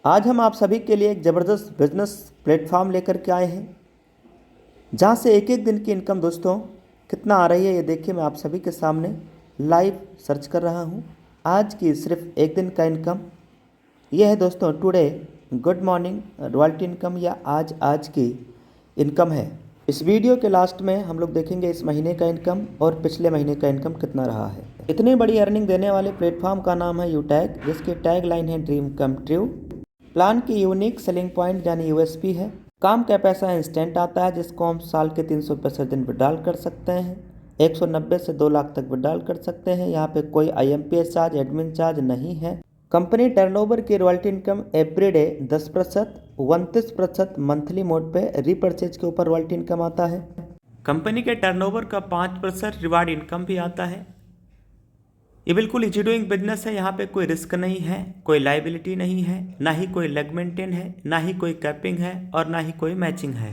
आज हम आप सभी के लिए एक ज़बरदस्त बिजनेस प्लेटफॉर्म लेकर के आए हैं, जहां से एक एक दिन की इनकम दोस्तों कितना आ रही है ये देखिए। मैं आप सभी के सामने लाइव सर्च कर रहा हूं। आज की सिर्फ एक दिन का इनकम ये है दोस्तों। Today good morning royalty income या आज की इनकम है। इस वीडियो के लास्ट में हम लोग देखेंगे इस महीने का इनकम और पिछले महीने का इनकम कितना रहा है। इतनी बड़ी अर्निंग देने वाले प्लेटफॉर्म का नाम है यूटैग, जिसकी टैग लाइन है ड्रीम कम ट्रू। प्लान की यूनिक सेलिंग पॉइंट यानी यूएसपी है, काम का पैसा इंस्टेंट आता है, जिसको हम साल के 365 दिन विड्रॉल कर सकते हैं। 190 से 2 लाख तक विड्रॉल कर सकते हैं। यहाँ पे कोई आईएमपीएस चार्ज, एडमिन चार्ज नहीं है। कंपनी टर्नओवर की royalty income everyday 10%, 29% monthly mode पे रीपर्चेज के ऊपर रॉयल्टी इनकम आता है। कंपनी के टर्नओवर का 5% रिवार्ड इनकम भी आता है। ये बिल्कुल इजी डूइंग बिजनेस है। यहाँ पे कोई रिस्क नहीं है, कोई लाइबिलिटी नहीं है, ना ही कोई लेग मेंटेन है, ना ही कोई कैपिंग है और ना ही कोई मैचिंग है।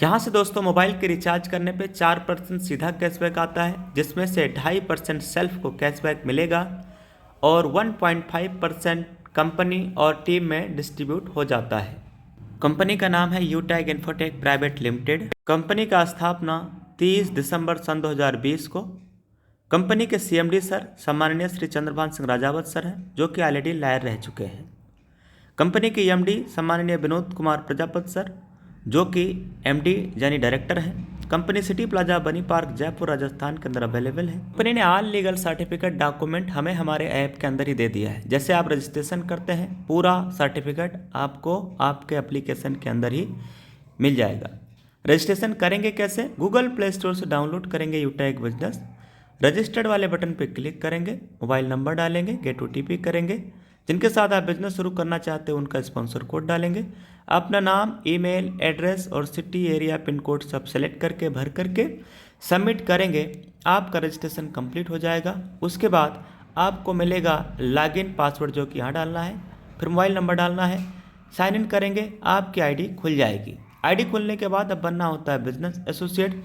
यहाँ से दोस्तों मोबाइल के रिचार्ज करने पे 4% सीधा कैशबैक आता है, जिसमें से 2.5% सेल्फ को कैशबैक मिलेगा और 1.5% कंपनी और टीम में डिस्ट्रीब्यूट हो जाता है। कंपनी का नाम है यूटैग इन्फोटेक प्राइवेट लिमिटेड। कंपनी का स्थापना 30 दिसंबर सन 2020 को। कंपनी के सीएमडी सर सम्माननीय श्री चंद्रभान सिंह राजावत सर हैं, जो कि ऑलरेडी लायर रह चुके हैं। कंपनी के एमडी सम्माननीय विनोद कुमार प्रजापति सर, जो कि एमडी यानी डायरेक्टर हैं। कंपनी सिटी प्लाजा बनी पार्क जयपुर राजस्थान के अंदर अवेलेबल है। कंपनी ने ऑल लीगल सर्टिफिकेट डॉक्यूमेंट हमें हमारे ऐप के अंदर ही दे दिया है। जैसे आप रजिस्ट्रेशन करते हैं, पूरा सर्टिफिकेट आपको आपके एप्लीकेशन के अंदर ही मिल जाएगा। रजिस्ट्रेशन करेंगे कैसे? गूगल प्ले स्टोर से डाउनलोड करेंगे यूटैग बिजनेस, रजिस्टर्ड वाले बटन पर क्लिक करेंगे, मोबाइल नंबर डालेंगे, गेट ओटीपी करेंगे। जिनके साथ आप बिजनेस शुरू करना चाहते हैं उनका स्पॉन्सर कोड डालेंगे। अपना नाम, ईमेल एड्रेस और सिटी एरिया पिन कोड सब सेलेक्ट करके भर करके सबमिट करेंगे। आपका रजिस्ट्रेशन कंप्लीट हो जाएगा। उसके बाद आपको मिलेगा लॉगिन पासवर्ड, जो कि यहाँ डालना है, फिर मोबाइल नंबर डालना है, साइन इन करेंगे, आपकी आईडी खुल जाएगी। आईडी खुलने के बाद अब बनना होता है बिजनेस एसोसिएट।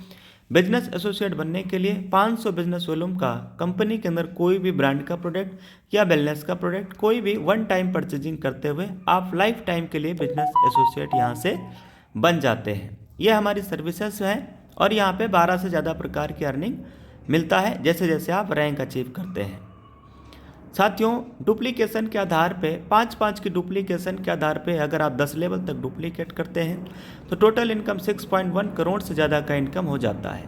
बिजनेस एसोसिएट बनने के लिए 500 बिजनेस वॉल्यूम का कंपनी के अंदर कोई भी ब्रांड का प्रोडक्ट या वेलनेस का प्रोडक्ट, कोई भी वन टाइम परचेजिंग करते हुए आप लाइफ टाइम के लिए बिजनेस एसोसिएट यहाँ से बन जाते हैं। ये हमारी सर्विसेज हैं और यहाँ पे 12 से ज़्यादा प्रकार की अर्निंग मिलता है जैसे जैसे आप रैंक अचीव करते हैं। साथियों, डुप्लीकेशन के आधार पे 5-5 की डुप्लीकेशन के आधार पे अगर आप 10 लेवल तक डुप्लीकेट करते हैं तो टोटल इनकम 6.1 करोड़ से ज़्यादा का इनकम हो जाता है।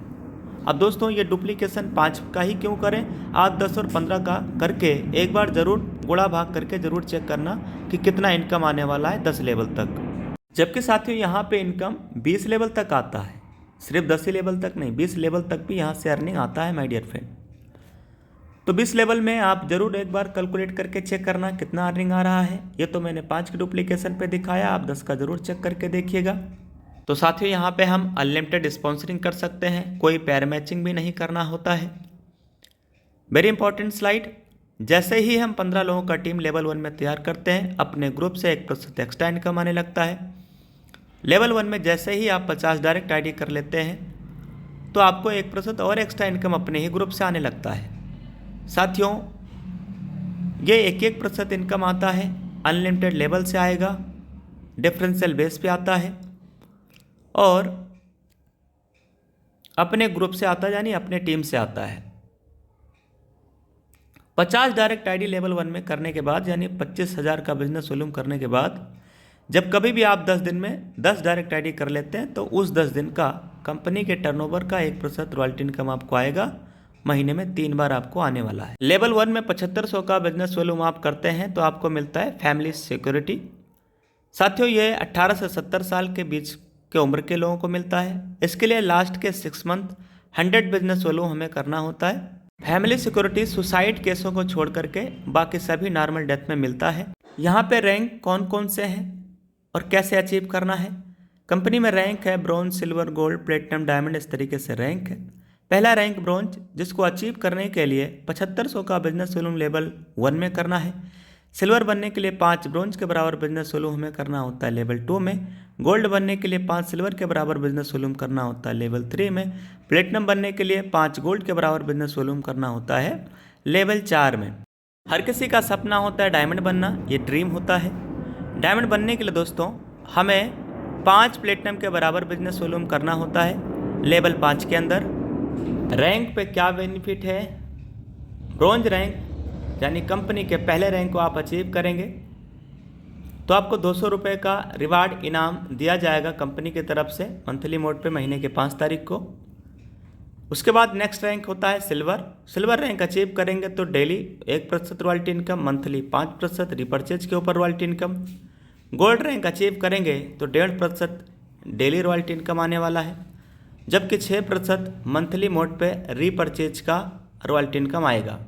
अब दोस्तों ये डुप्लीकेशन 5 का ही क्यों करें, आप 10 और 15 का करके एक बार ज़रूर गुणा भाग करके ज़रूर चेक करना कि कितना इनकम आने वाला है 10 लेवल तक। जबकि साथियों यहाँ पे इनकम 20 लेवल तक आता है, सिर्फ 10 लेवल तक नहीं, 20 लेवल तक भी यहाँ से अर्निंग आता है माय डियर फ्रेंड। तो 20 लेवल में आप जरूर एक बार कैलकुलेट करके चेक करना कितना अर्निंग आ रहा है। ये तो मैंने 5 की डुप्लीकेशन पे दिखाया, आप 10 का जरूर चेक करके देखिएगा। तो साथियों यहाँ पे हम अनलिमिटेड स्पॉन्सरिंग कर सकते हैं, कोई पैर मैचिंग भी नहीं करना होता है। वेरी इंपॉर्टेंट स्लाइड, जैसे ही हम 15 लोगों का टीम लेवल 1 में तैयार करते हैं, अपने ग्रुप से 1% एक्स्ट्रा इनकम आने लगता है। लेवल 1 में जैसे ही आप 50 डायरेक्ट आईडी कर लेते हैं तो आपको 1% और एक्स्ट्रा इनकम अपने ही ग्रुप से आने लगता है। साथियों ये 1% इनकम आता है, अनलिमिटेड लेवल से आएगा, डिफरेंशियल बेस पे आता है और अपने ग्रुप से आता है, यानी अपने टीम से आता है। 50 डायरेक्ट आईडी लेवल 1 में करने के बाद, यानी 25,000 का बिजनेस वॉल्यूम करने के बाद, जब कभी भी आप 10 दिन में 10 डायरेक्ट आईडी कर लेते हैं तो उस 10 दिन का कंपनी के टर्नओवर का 1% रॉयल्टी इनकम आपको आएगा। महीने में 3 बार आपको आने वाला है। लेवल 1 में 7500 का बिजनेस वॉल्यूम आप करते हैं तो आपको मिलता है फैमिली सिक्योरिटी। साथियों ये 18 से 70 साल के बीच के उम्र के लोगों को मिलता है। इसके लिए लास्ट के 6 मंथ 100 बिजनेस वॉल्यूम हमें करना होता है। फैमिली सिक्योरिटी सुसाइड केसों को छोड़ करके बाकी सभी नॉर्मल डेथ में मिलता है। यहाँ पे रैंक कौन कौन से हैं और कैसे अचीव करना है। कंपनी में रैंक है bronze, silver, gold, platinum, diamond, इस तरीके से रैंक है। पहला रैंक ब्रॉन्ज, जिसको अचीव करने के लिए 7500 का बिजनेस वॉल्यूम लेवल 1 में करना है। सिल्वर बनने के लिए 5 ब्रॉन्ज के बराबर बिजनेस वॉल्यूम हमें करना होता है लेवल 2 में। गोल्ड बनने के लिए 5 सिल्वर के बराबर बिजनेस वॉल्यूम करना होता है लेवल 3 में। प्लेटिनम बनने के लिए 5 गोल्ड के बराबर बिजनेस वॉल्यूम करना होता है लेवल 4 में। हर किसी का सपना होता है डायमंड बनना, ये ड्रीम होता है। डायमंड बनने के लिए दोस्तों हमें 5 प्लेटिनम के बराबर बिजनेस वॉल्यूम करना होता है लेवल 5 के अंदर। रैंक पे क्या बेनिफिट है? ब्रॉन्ज रैंक यानी कंपनी के पहले रैंक को आप अचीव करेंगे तो आपको 200 रुपये का रिवार्ड इनाम दिया जाएगा कंपनी की तरफ से मंथली मोड पे महीने के 5 तारीख को। उसके बाद नेक्स्ट रैंक होता है सिल्वर। सिल्वर रैंक अचीव करेंगे तो daily 1% royalty income, monthly 5% repurchase के ऊपर royalty income. Gold rank achieve करेंगे तो 1.5% डेली रॉयल्टी इनकम आने वाला है, जबकि 6% मंथली मोड पे रीपरचेज का रॉयल्टी इनकम आएगा।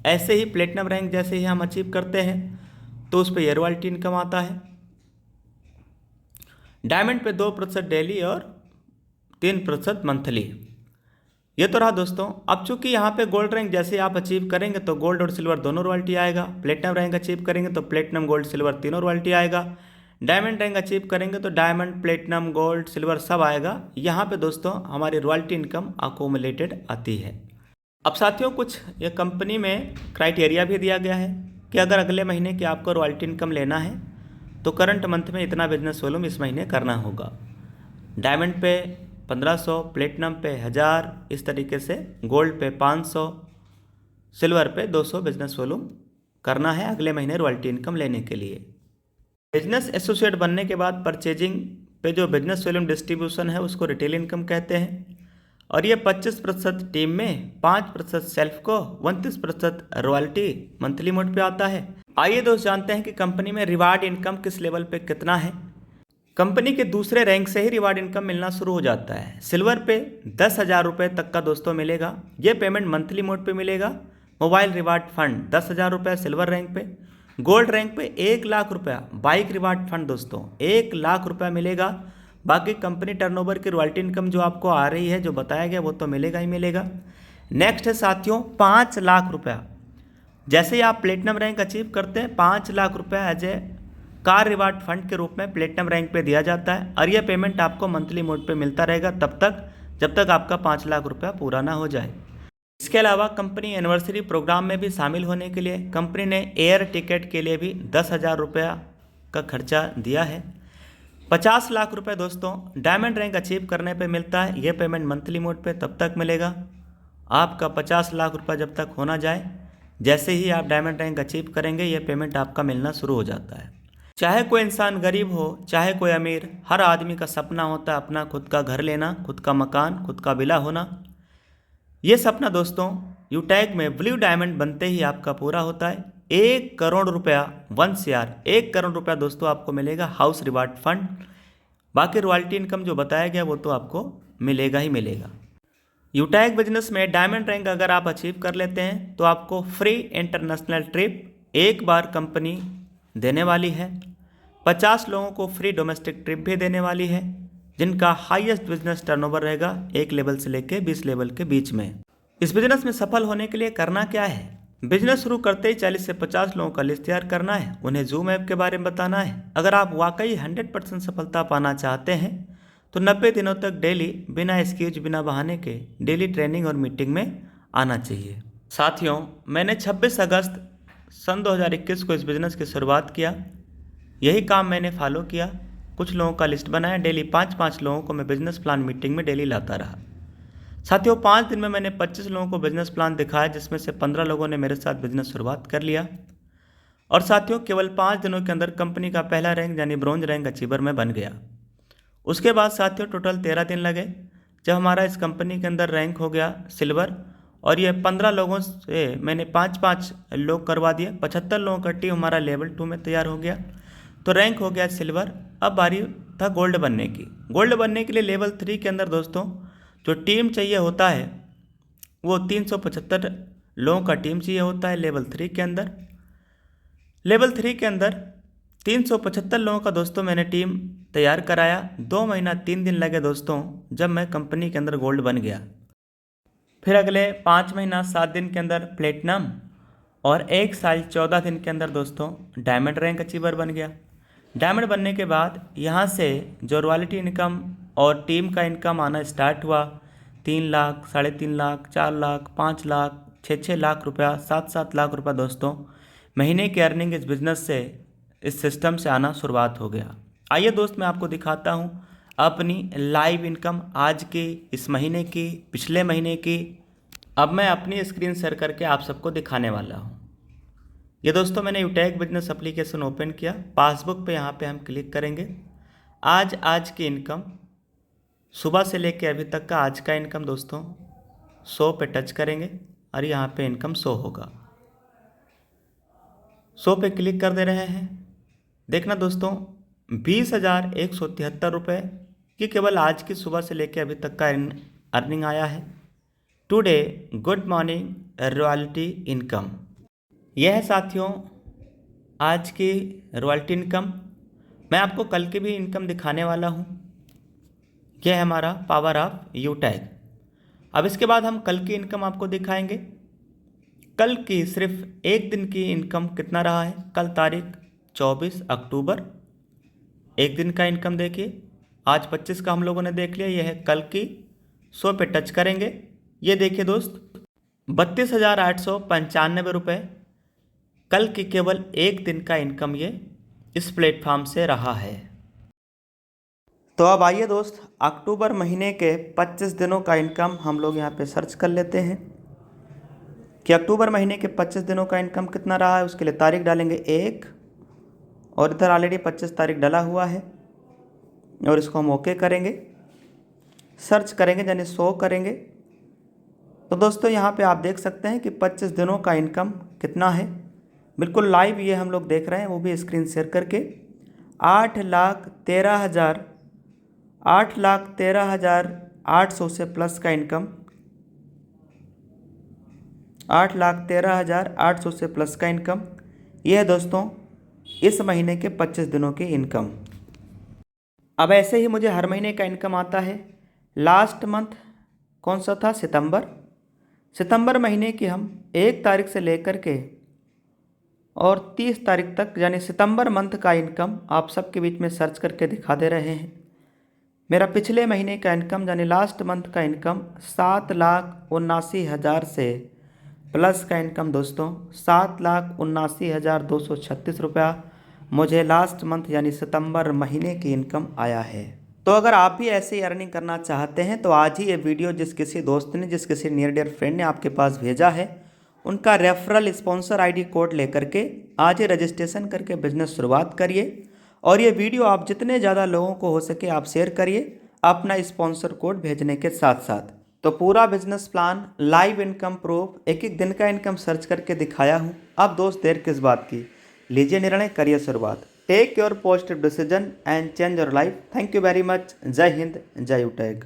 ऐसे ही प्लेटिनम रैंक जैसे ही हम अचीव करते हैं तो उस पर यह रॉयल्टी इनकम आता है। डायमंड पे 2% डेली और 3% मंथली। ये तो रहा दोस्तों। अब चूंकि यहाँ पे गोल्ड रैंक जैसे आप अचीव करेंगे तो गोल्ड और सिल्वर दोनों रॉयल्टी आएगा। प्लेटिनम रैंक अचीव करेंगे तो प्लेटिनम गोल्ड सिल्वर तीनों रॉयल्टी आएगा। डायमंड रैंक अचीव करेंगे तो डायमंड प्लेटिनम गोल्ड सिल्वर सब आएगा। यहाँ पे दोस्तों हमारी रॉयल्टी इनकम अकोमुलेटेड आती है। अब साथियों कुछ ये कंपनी में क्राइटेरिया भी दिया गया है कि अगर अगले महीने की आपको रॉयल्टी इनकम लेना है तो करंट मंथ में इतना बिजनेस वॉल्यूम इस महीने करना होगा। डायमंड पे 1500, प्लेटिनम पे 1000, इस तरीके से गोल्ड पे 500, सिल्वर पे 200 बिजनेस वॉल्यूम करना है अगले महीने रॉयल्टी इनकम लेने के लिए। बिजनेस एसोसिएट बनने के बाद परचेजिंग पे जो बिजनेस वॉल्यूम डिस्ट्रीब्यूशन है उसको रिटेल इनकम कहते हैं और ये 25% टीम में, 5% सेल्फ को, 29% रॉयल्टी मंथली मोड पे आता है। आइए दोस्त जानते हैं कि कंपनी में रिवार्ड इनकम किस लेवल पे कितना है। कंपनी के दूसरे रैंक से ही रिवार्ड इनकम मिलना शुरू हो जाता है। सिल्वर पे 10,000 रुपये तक का दोस्तों मिलेगा। ये पेमेंट मंथली मोड पे मिलेगा। मोबाइल रिवार्ड फंड 10,000 रुपये सिल्वर रैंक पे। गोल्ड रैंक पे 1 लाख रुपया बाइक रिवार्ड फंड दोस्तों 1 लाख रुपया मिलेगा। बाकी कंपनी टर्नओवर की रॉयल्टी इनकम जो आपको आ रही है, जो बताया गया, वो तो मिलेगा ही मिलेगा। नेक्स्ट है साथियों 5 लाख रुपया। जैसे ही आप प्लेटिनम रैंक अचीव करते हैं 5 लाख रुपया as a car reward fund के रूप में प्लेटिनम रैंक पे दिया जाता है और यह पेमेंट आपको मंथली मोड पे मिलता रहेगा तब तक जब तक आपका 5 लाख रुपया पूरा ना हो जाए। इसके अलावा कंपनी एनिवर्सरी प्रोग्राम में भी शामिल होने के लिए कंपनी ने एयर टिकट के लिए भी 10,000 रुपया का खर्चा दिया है। 50 लाख रुपए दोस्तों डायमंड रैंक अचीव करने पे मिलता है। यह पेमेंट मंथली मोड पे तब तक मिलेगा। आपका 50 लाख रुपया जब तक हो ना जाए, जैसे ही आप डायमंड रैंक अचीव करेंगे यह पेमेंट आपका मिलना शुरू हो जाता है। चाहे कोई इंसान गरीब हो चाहे कोई अमीर, हर आदमी का सपना होता है अपना खुद का घर लेना, खुद का मकान, खुद का विला होना। ये सपना दोस्तों यूटैग में ब्लू डायमंड बनते ही आपका पूरा होता है। 1 करोड़ रुपया 1 CR 1 करोड़ रुपया दोस्तों आपको मिलेगा हाउस रिवार्ड फंड। बाकी रॉयल्टी इनकम जो बताया गया वो तो आपको मिलेगा ही मिलेगा। यूटैग बिजनेस में डायमंड रैंक अगर आप अचीव कर लेते हैं तो आपको फ्री इंटरनेशनल ट्रिप एक बार कंपनी देने वाली है। 50 लोगों को फ्री डोमेस्टिक ट्रिप भी देने वाली है जिनका हाईएस्ट बिजनेस टर्नओवर रहेगा 1 लेवल से लेकर 20 लेवल के बीच में। इस बिजनेस में सफल होने के लिए करना क्या है? बिजनेस शुरू करते ही 40 से 50 लोगों का लिस्ट तैयार करना है, उन्हें जूम ऐप के बारे में बताना है। अगर आप वाकई 100% सफलता पाना चाहते हैं तो 90 दिनों तक डेली बिना एक्सक्यूज बिना बहाने के डेली ट्रेनिंग और मीटिंग में आना चाहिए। साथियों मैंने 26 अगस्त सन 2021 को इस बिज़नेस की शुरुआत किया। यही काम मैंने फॉलो किया। कुछ लोगों का लिस्ट बनाया, डेली 5-5 लोगों को मैं बिजनेस प्लान मीटिंग में डेली लाता रहा। साथियों 5 दिन में मैंने 25 लोगों को बिजनेस प्लान दिखाया, जिसमें से 15 लोगों ने मेरे साथ बिजनेस शुरुआत कर लिया। और साथियों केवल 5 दिनों के अंदर कंपनी का पहला रैंक यानी ब्रॉन्ज रैंक अचीवर में बन गया। उसके बाद साथियों टोटल 13 दिन लगे जब हमारा इस कंपनी के अंदर रैंक हो गया सिल्वर। और ये 15 लोगों से मैंने 5-5 लोग करवा दिए। 75 लोगों का टीम हमारा लेवल 2 में तैयार हो गया तो रैंक हो गया सिल्वर। अब बारी था गोल्ड बनने की। गोल्ड बनने के लिए लेवल 3 के अंदर दोस्तों जो टीम चाहिए होता है वो 375 लोगों का टीम चाहिए होता है लेवल 3 के अंदर। लेवल 3 के अंदर 375 लोगों का दोस्तों मैंने टीम तैयार कराया। 2 महीना 3 दिन लगे दोस्तों जब मैं कंपनी के अंदर गोल्ड बन गया। फिर अगले 5 महीना 7 दिन के अंदर प्लेटिनम और 1 साल 14 दिन के अंदर दोस्तों डायमंड रैंक अचीवर बन गया। डायमंड बनने के बाद यहाँ से जो रॉयल्टी इनकम और टीम का इनकम आना स्टार्ट हुआ। 3 लाख, 3.5 लाख, 4 लाख, 5 लाख, 6 लाख रुपया, 7 लाख रुपया दोस्तों महीने की अर्निंग इस बिज़नेस से इस सिस्टम से आना शुरुआत हो गया। आइए दोस्त मैं आपको दिखाता हूँ अपनी लाइव इनकम आज के, इस महीने की, पिछले महीने की। अब मैं अपनी स्क्रीन शेयर करके आप सबको दिखाने वाला हूँ। ये दोस्तों मैंने यूटैग बिजनेस एप्लीकेशन ओपन किया। पासबुक पे यहाँ पे हम क्लिक करेंगे। आज की इनकम, सुबह से लेके अभी तक का आज का इनकम दोस्तों, 100 पे टच करेंगे और यहाँ पे इनकम 100 होगा। 100 पे क्लिक कर दे रहे हैं। देखना दोस्तों 20,173 रुपये ये केवल आज की सुबह से लेके अभी तक का अर्निंग आया है। Today good morning royalty income, यह है साथियों आज की रॉयल्टी इनकम। मैं आपको कल की भी इनकम दिखाने वाला हूँ। यह है हमारा पावर ऑफ यूटैग। अब इसके बाद हम कल की इनकम आपको दिखाएंगे। कल की सिर्फ एक दिन की इनकम कितना रहा है। कल तारीख 24 अक्टूबर, एक दिन का इनकम देखिए। आज 25 का हम लोगों ने देख लिया। यह है कल की। 100 पे टच करेंगे। ये देखिए दोस्त 32,895 रुपये कल की केवल एक दिन का इनकम ये इस प्लेटफॉर्म से रहा है। तो अब आइए दोस्त अक्टूबर महीने के 25 दिनों का इनकम हम लोग यहाँ पे सर्च कर लेते हैं कि अक्टूबर महीने के 25 दिनों का इनकम कितना रहा है। उसके लिए तारीख डालेंगे 1 और इधर ऑलरेडी 25 तारीख डला हुआ है और इसको हम ओके करेंगे। सर्च करेंगे यानी 100 करेंगे। तो दोस्तों यहाँ पे आप देख सकते हैं कि 25 दिनों का इनकम कितना है। बिल्कुल लाइव ये हम लोग देख रहे हैं, वो भी स्क्रीन शेयर करके। 8,13,800 से प्लस का इनकम, 8,13,800 से प्लस का इनकम। यह है दोस्तों इस महीने के 25 दिनों की इनकम। अब ऐसे ही मुझे हर महीने का इनकम आता है। लास्ट मंथ कौन सा था, सितंबर महीने की हम 1 तारीख से लेकर के और 30 तारीख तक यानी सितंबर मंथ का इनकम आप सबके बीच में सर्च करके दिखा दे रहे हैं। मेरा पिछले महीने का इनकम यानी लास्ट मंथ का इनकम 7,79,000 से प्लस का इनकम दोस्तों 7,79,236 रुपया मुझे लास्ट मंथ यानी सितंबर महीने की इनकम आया है। तो अगर आप भी ऐसे ही अर्निंग करना चाहते हैं तो आज ही ये वीडियो जिस किसी दोस्त ने, जिस किसी नियर डियर फ्रेंड ने आपके पास भेजा है, उनका रेफरल स्पॉन्सर आईडी कोड लेकर के आज ही रजिस्ट्रेशन करके बिजनेस शुरुआत करिए। और ये वीडियो आप जितने ज़्यादा लोगों को हो सके आप शेयर करिए अपना स्पॉन्सर कोड भेजने के साथ साथ। तो पूरा business plan, live income proof, एक एक दिन का इनकम सर्च करके दिखाया हूँ। अब दोस्त देर किस बात की, लीजिए निर्णय, करिए शुरुआत। Take your positive decision and change your life. Thank you very much. जय हिंद, जय यूटैग।